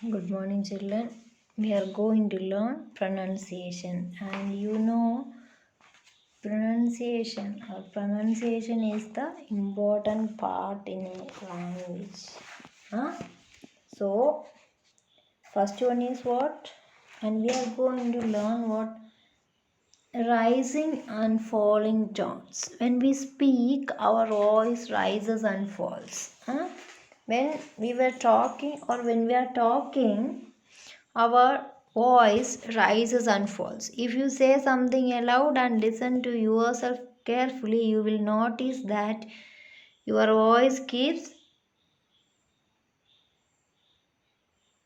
Good morning, children. We are going to learn pronunciation, and pronunciation is the important part in a language. Huh? So, first one is what? And we are going to learn what rising and falling tones. When we speak, our voice rises and falls. Huh? When we were talking, or when we are talking, our voice rises and falls. If you say something aloud and listen to yourself carefully, you will notice that your voice keeps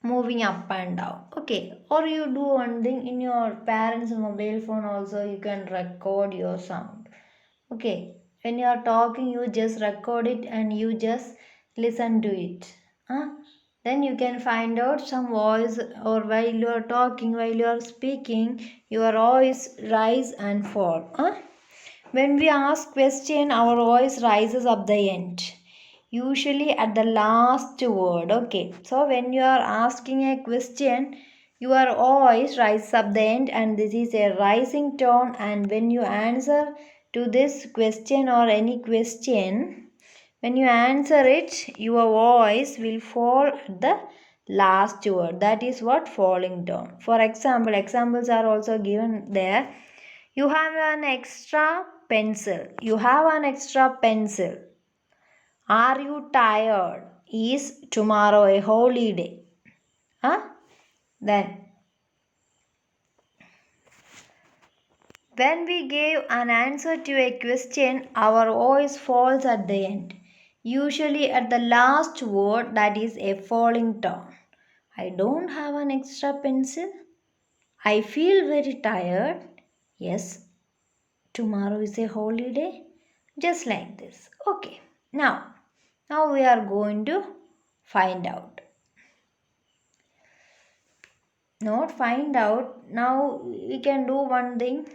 moving up and down. Okay, or you do one thing in your parents' mobile phone, also, you can record your sound. Okay, when you are talking, you just record it and you just listen to it. Huh? Then you can find out some voice, or while you are talking, while you are speaking, your voice rise and fall. Huh? When we ask question, our voice rises up the end, usually at the last word. Okay, so when you are asking a question, your voice rises up the end, and this is a rising tone. And when you answer to this question or any question, when you answer it, your voice will fall at the last word. That is what falling tone. For example, examples are also given there. You have an extra pencil. You have an extra pencil. Are you tired? Is tomorrow a holiday? Huh? Then, when we give an answer to a question, our voice falls at the end, usually at the last word, that is a falling tone. I don't have an extra pencil. I feel very tired. Yes, tomorrow is a holiday. Just like this. Okay. Now we are going to find out. Not find out. Now we can do one thing.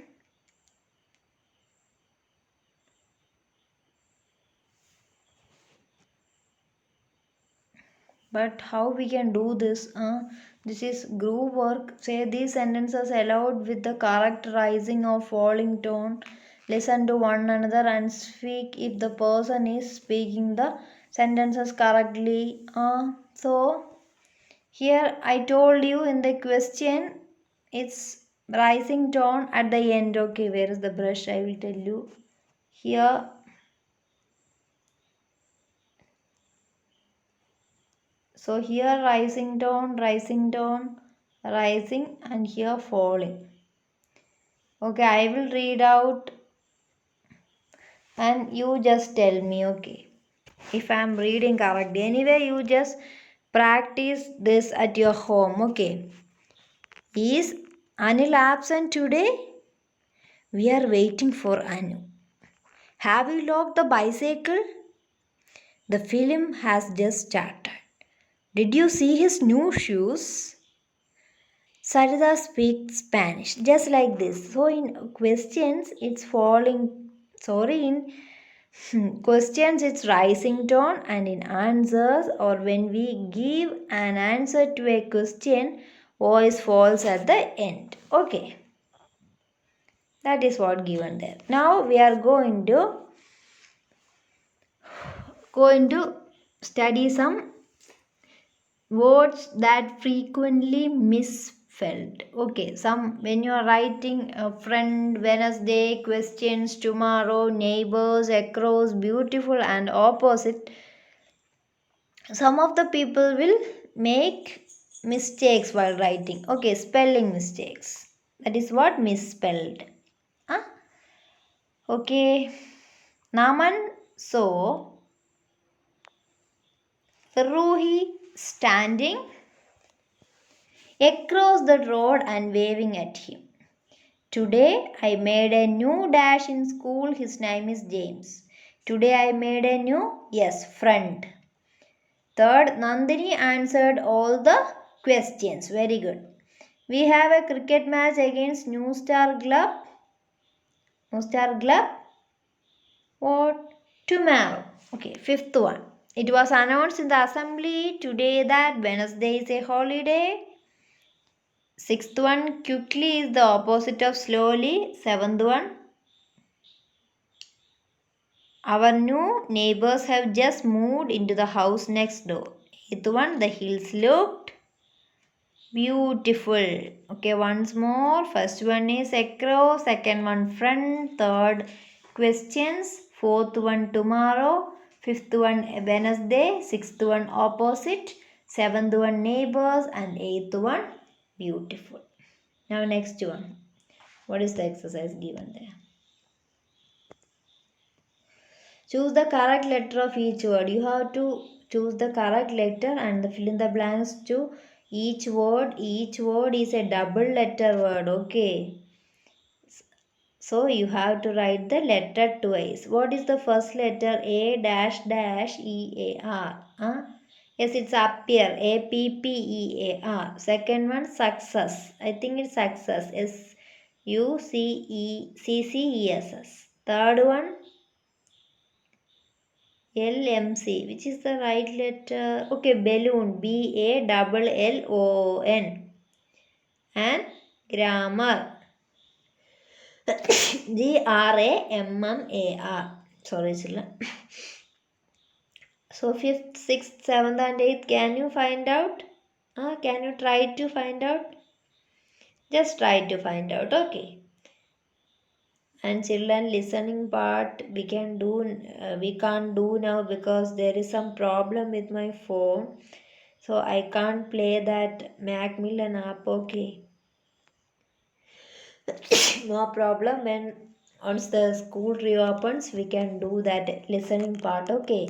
But how we can do this? This is group work. Say these sentences aloud with the correct rising or falling tone. Listen to one another and speak if the person is speaking the sentences correctly. So here I told you in the question, it's rising tone at the end. Okay, where is the brush? I will tell you. Here, so here rising tone, rising, and here falling. Okay, I will read out and you just tell me, okay, if I am reading correctly. Anyway, you just practice this at your home. Okay. Is Anil absent today? We are waiting for Anu. Have you locked the bicycle? The film has just started. Did you see his new shoes? Sarita speaks Spanish, just like this. So in questions, it's falling. Sorry, in questions, it's rising tone, and in answers, or when we give an answer to a question, voice falls at the end. Okay, that is what given there. Now we are going to study some words that frequently misspelled. Okay, some when you are writing a friend, Wednesday, questions, tomorrow, neighbors, across, beautiful, and opposite, some of the people will make mistakes while writing. Okay, spelling mistakes. That is what misspelled. Huh? Okay, Naman saw Ruhi standing across the road and waving at him. Today I made a new dash in school. His name is James. Today I made a new, yes, friend. Third, Nandini answered all the questions. Very good. We have a cricket match against New Star Club. New Star Club? What? Tomorrow. Okay, fifth one. It was announced in the assembly today that Wednesday is a holiday. Sixth one, quickly is the opposite of slowly. Seventh one, our new neighbors have just moved into the house next door. Eighth one, the hills looked beautiful. Okay, once more. First one is across, second one front, third questions, fourth one tomorrow, fifth one Wednesday, sixth one opposite, seventh one neighbors, and eighth one beautiful. Now next one. What is the exercise given there? Choose the correct letter of each word. You have to choose the correct letter and fill in the blanks to each word. Each word is a double letter word. Okay. So you have to write the letter twice. What is the first letter? A dash dash E A R. Yes, it's up here. APPEAR. Second one, success. I think it's success. SUCCESS. Third one, LMC. Which is the right letter? Okay, balloon. BALLON. And grammar. GRAMMAR. Sorry, children. So, fifth, sixth, seventh, and eighth, can you find out? Can you try to find out? Just try to find out, okay. And children, listening part we can't do now because there is some problem with my phone. So I can't play that Macmillan app, okay. No problem. When once the school reopens, we can do that listening part, okay.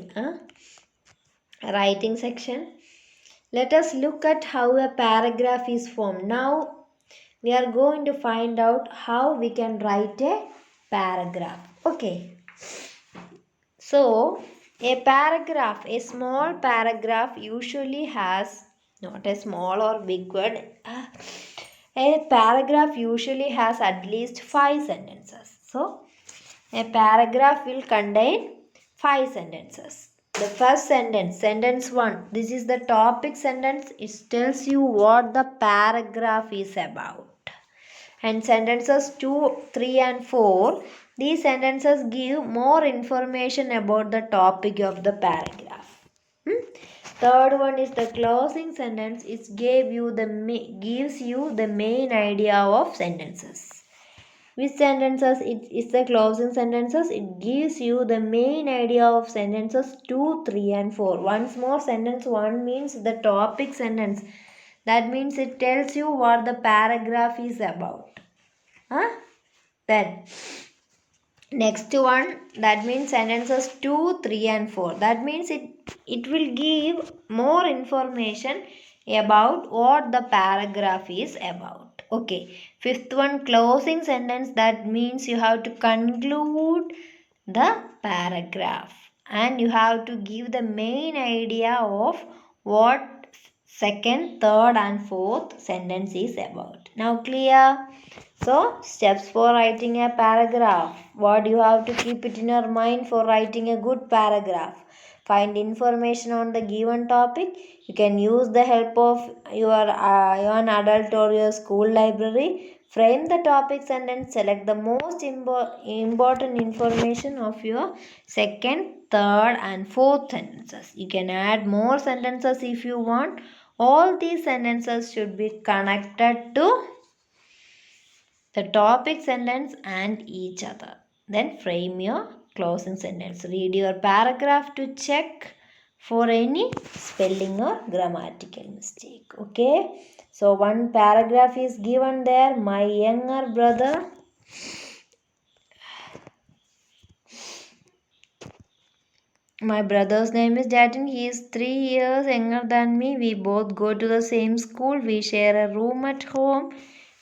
Writing section. Let us look at how a paragraph is formed. Now we are going to find out how we can write a paragraph. Okay. So a paragraph, a small paragraph usually has, not a small or big word, a paragraph usually has at least 5 sentences. So a paragraph will contain 5 sentences. The first sentence, sentence 1, this is the topic sentence. It tells you what the paragraph is about. And sentences 2, 3 and 4, these sentences give more information about the topic of the paragraph. Third one is the closing sentence. It gives you the main idea of sentences. Which sentences it is the closing sentences? It gives you the main idea of sentences 2, 3 and 4. Once more, sentence 1 means the topic sentence. That means it tells you what the paragraph is about. Then next one, that means sentences 2, 3 and 4. That means it will give more information about what the paragraph is about. Okay. Fifth one, closing sentence. That means you have to conclude the paragraph and you have to give the main idea of what second, third and fourth sentence is about. Now clear? So, steps for writing a paragraph. What you have to keep it in your mind for writing a good paragraph. Find information on the given topic. You can use the help of your young adult or your school library. Frame the topic sentence. Select the most important information of your second, third, and fourth sentences. You can add more sentences if you want. All these sentences should be connected to the topic sentence and each other. Then frame your closing sentence. Read your paragraph to check for any spelling or grammatical mistake. Okay. So one paragraph is given there. My younger brother. My brother's name is Jatin. He is 3 years younger than me. We both go to the same school. We share a room at home.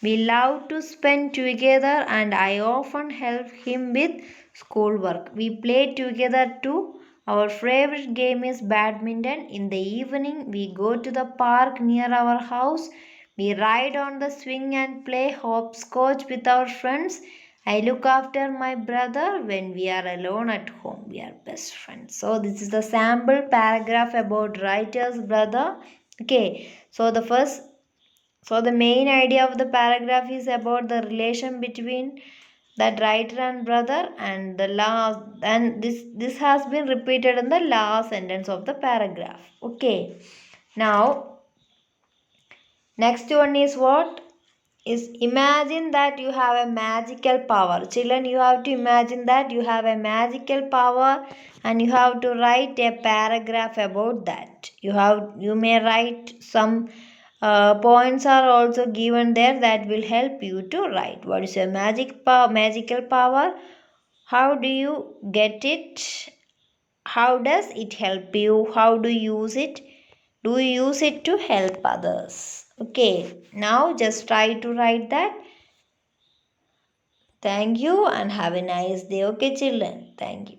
We love to spend together and I often help him with schoolwork. We play together too. Our favorite game is badminton. In the evening, we go to the park near our house. We ride on the swing and play hopscotch with our friends. I look after my brother when we are alone at home. We are best friends. So this is the sample paragraph about writer's brother. Okay. So the main idea of the paragraph is about the relation between that writer and brother, and the last, and this has been repeated in the last sentence of the paragraph. Okay. Now next one is what? Is imagine that you have a magical power. Children, you have to imagine that you have a magical power and you have to write a paragraph about that. You may write some points are also given there that will help you to write. What is your magical power? How do you get it? How does it help you? How do you use it? Do you use it to help others? Okay, now just try to write that. Thank you and have a nice day. Okay, children. Thank you.